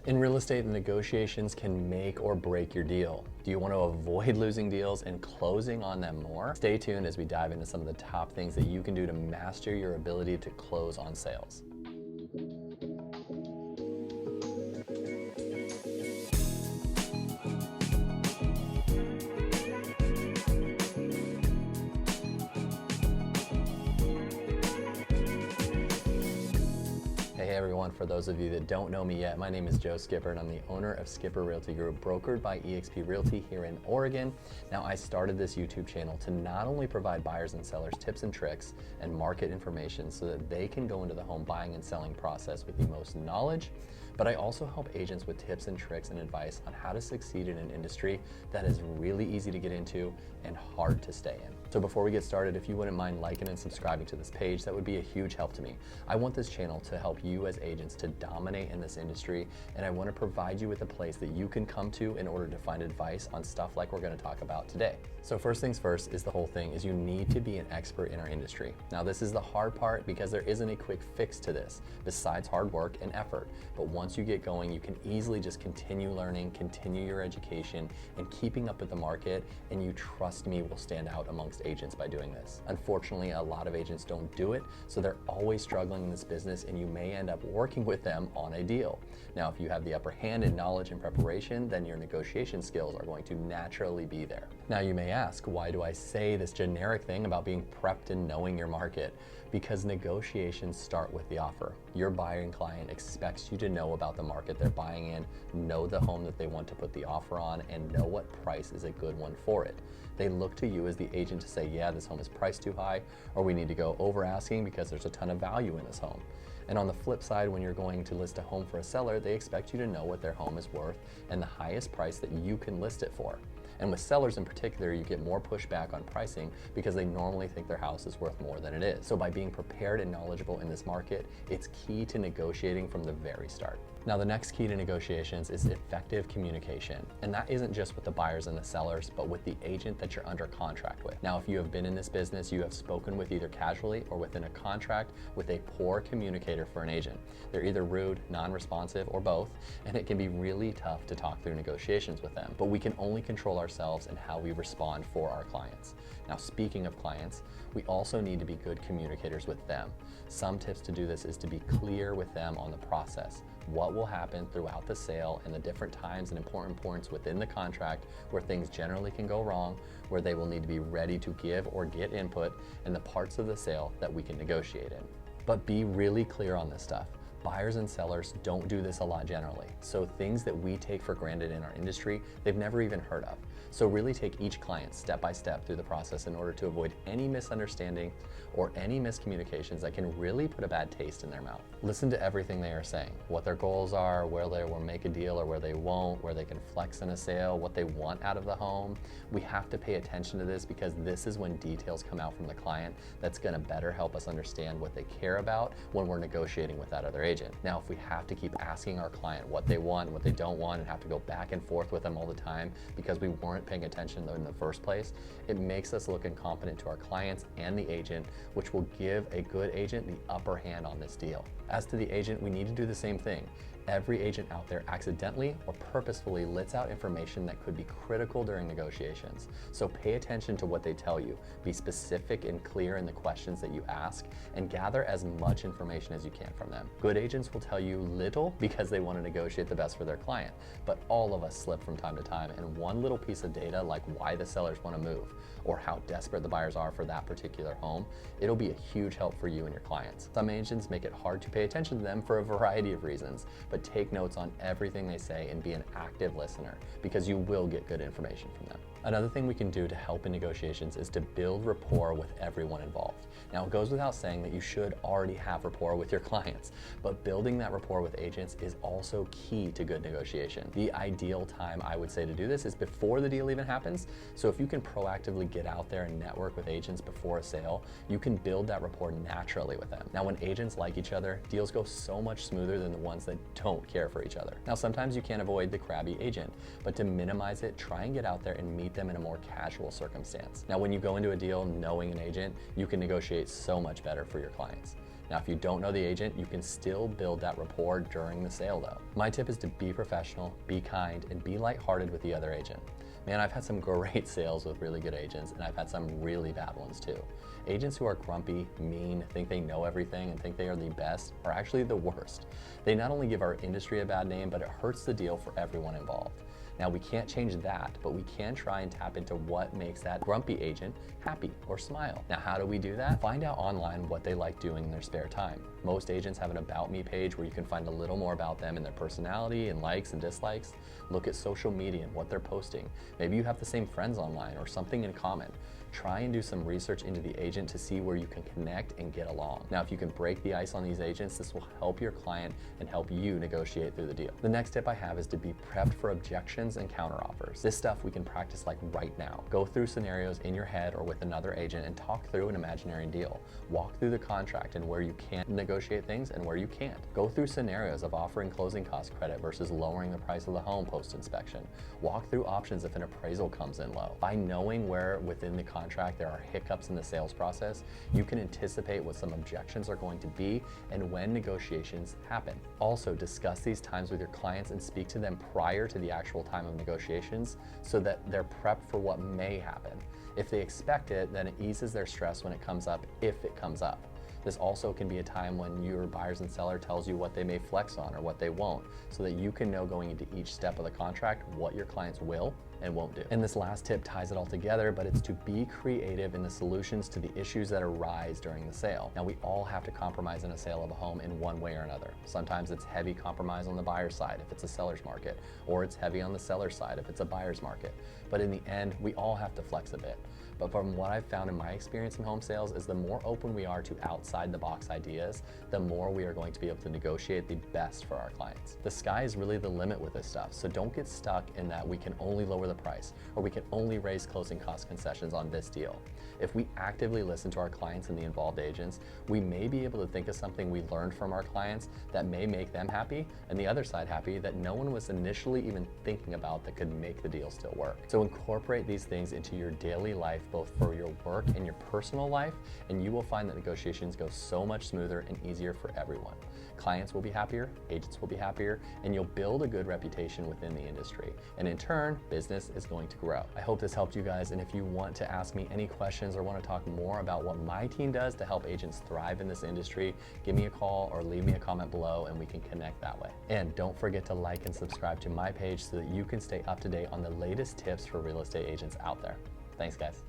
In real estate, the negotiations can make or break your deal. Do you want to avoid losing deals and closing on them more? Stay tuned as we dive into some of the top things that you can do to master your ability to close on sales. Hey everyone, for those of you that don't know me yet, my name is Joe Skipper and I'm the owner of Skipper Realty Group, brokered by eXp Realty here in Oregon. Now, I started this YouTube channel to not only provide buyers and sellers tips and tricks and market information so that they can go into the home buying and selling process with the most knowledge, but I also help agents with tips and tricks and advice on how to succeed in an industry that is really easy to get into and hard to stay in. So before we get started, if you wouldn't mind liking and subscribing to this page, that would be a huge help to me. I want this channel to help you as agents to dominate in this industry, and I want to provide you with a place that you can come to in order to find advice on stuff like we're going to talk about today. So first things first is the whole thing is you need to be an expert in our industry. Now, this is the hard part because there isn't a quick fix to this besides hard work and effort. But once you get going, you can easily just continue learning, continue your education, and keeping up with the market, and you trust me will stand out amongst agents by doing this. Unfortunately, a lot of agents don't do it, so they're always struggling in this business, and you may end up working with them on a deal. Now, if you have the upper hand in knowledge and preparation, then your negotiation skills are going to naturally be there. Now, you may ask, why do I say this generic thing about being prepped and knowing your market? Because negotiations start with the offer. Your buying client expects you to know about the market they're buying in, know the home that they want to put the offer on, and know what price is a good one for it. They look to you as the agent to say, yeah, this home is priced too high, or we need to go over asking because there's a ton of value in this home. And on the flip side, when you're going to list a home for a seller, they expect you to know what their home is worth and the highest price that you can list it for. And with sellers in particular, you get more pushback on pricing because they normally think their house is worth more than it is. So by being prepared and knowledgeable in this market, it's key to negotiating from the very start. Now, the next key to negotiations is effective communication. And that isn't just with the buyers and the sellers, but with the agent that you're under contract with. Now, if you have been in this business, you have spoken with either casually or within a contract with a poor communicator for an agent. They're either rude, non-responsive, or both, and it can be really tough to talk through negotiations with them. But we can only control ourselves and how we respond for our clients. Now, speaking of clients, we also need to be good communicators with them. Some tips to do this is to be clear with them on the process. What will happen throughout the sale and the different times and important points within the contract where things generally can go wrong, where they will need to be ready to give or get input, and the parts of the sale that we can negotiate in. But be really clear on this stuff. Buyers and sellers don't do this a lot generally. So things that we take for granted in our industry, they've never even heard of. So really take each client step by step through the process in order to avoid any misunderstanding or any miscommunications that can really put a bad taste in their mouth. Listen to everything they are saying, what their goals are, where they will make a deal or where they won't, where they can flex in a sale, what they want out of the home. We have to pay attention to this because this is when details come out from the client that's gonna better help us understand what they care about when we're negotiating with that other agent. Now, if we have to keep asking our client what they want, what they don't want, and have to go back and forth with them all the time because we weren't paying attention in the first place, it makes us look incompetent to our clients and the agent, which will give a good agent the upper hand on this deal. As to the agent, we need to do the same thing. Every agent out there accidentally or purposefully lets out information that could be critical during negotiations. So pay attention to what they tell you. Be specific and clear in the questions that you ask and gather as much information as you can from them. Good agents will tell you little because they want to negotiate the best for their client, but all of us slip from time to time, and one little piece of data like why the sellers want to move or how desperate the buyers are for that particular home, it'll be a huge help for you and your clients. Some agents make it hard to pay attention to them for a variety of reasons, but take notes on everything they say and be an active listener because you will get good information from them. Another thing we can do to help in negotiations is to build rapport with everyone involved. Now, it goes without saying that you should already have rapport with your clients, but building that rapport with agents is also key to good negotiation. The ideal time I would say to do this is before the deal even happens. So if you can proactively get out there and network with agents before a sale, you can build that rapport naturally with them. Now, when agents like each other, deals go so much smoother than the ones that don't care for each other. Now, sometimes you can't avoid the crabby agent, but to minimize it, try and get out there and meet them in a more casual circumstance. Now, when you go into a deal knowing an agent, you can negotiate so much better for your clients. Now, if you don't know the agent, you can still build that rapport during the sale though. My tip is to be professional, be kind, and be lighthearted with the other agent. Man, I've had some great sales with really good agents, and I've had some really bad ones too. Agents who are grumpy, mean, think they know everything, and think they are the best are actually the worst. They not only give our industry a bad name, but it hurts the deal for everyone involved. Now, we can't change that, but we can try and tap into what makes that grumpy agent happy or smile. Now, how do we do that? Find out online what they like doing in their spare time. Most agents have an About Me page where you can find a little more about them and their personality and likes and dislikes. Look at social media and what they're posting. Maybe you have the same friends online or something in common. Try and do some research into the agent to see where you can connect and get along. Now, if you can break the ice on these agents, this will help your client and help you negotiate through the deal. The next tip I have is to be prepped for objections and counteroffers. This stuff we can practice like right now. Go through scenarios in your head or with another agent and talk through an imaginary deal. Walk through the contract and where you can negotiate things and where you can't. Go through scenarios of offering closing cost credit versus lowering the price of the home post-inspection. Walk through options if an appraisal comes in low. By knowing where within the contract there are hiccups in the sales process, you can anticipate what some objections are going to be and when negotiations happen. Also, discuss these times with your clients and speak to them prior to the actual time of negotiations so that they're prepped for what may happen. If they expect it, then it eases their stress when it comes up, if it comes up. This also can be a time when your buyers and seller tells you what they may flex on or what they won't, so that you can know going into each step of the contract what your clients will and won't do. And this last tip ties it all together, but it's to be creative in the solutions to the issues that arise during the sale. Now, we all have to compromise in a sale of a home in one way or another. Sometimes it's heavy compromise on the buyer's side if it's a seller's market, or it's heavy on the seller's side if it's a buyer's market. But in the end, we all have to flex a bit. But from what I've found in my experience in home sales is the more open we are to outside the box ideas, the more we are going to be able to negotiate the best for our clients. The sky is really the limit with this stuff, so don't get stuck in that we can only lower the price or we can only raise closing cost concessions on this deal. If we actively listen to our clients and the involved agents, we may be able to think of something we learned from our clients that may make them happy and the other side happy that no one was initially even thinking about that could make the deal still work. So incorporate these things into your daily life, both for your work and your personal life, and you will find that negotiations go so much smoother and easier for everyone. Clients will be happier, agents will be happier, and you'll build a good reputation within the industry. And in turn, business is going to grow. I hope this helped you guys, and if you want to ask me any questions or want to talk more about what my team does to help agents thrive in this industry, give me a call or leave me a comment below and we can connect that way. And don't forget to like and subscribe to my page so that you can stay up to date on the latest tips for real estate agents out there. Thanks, guys.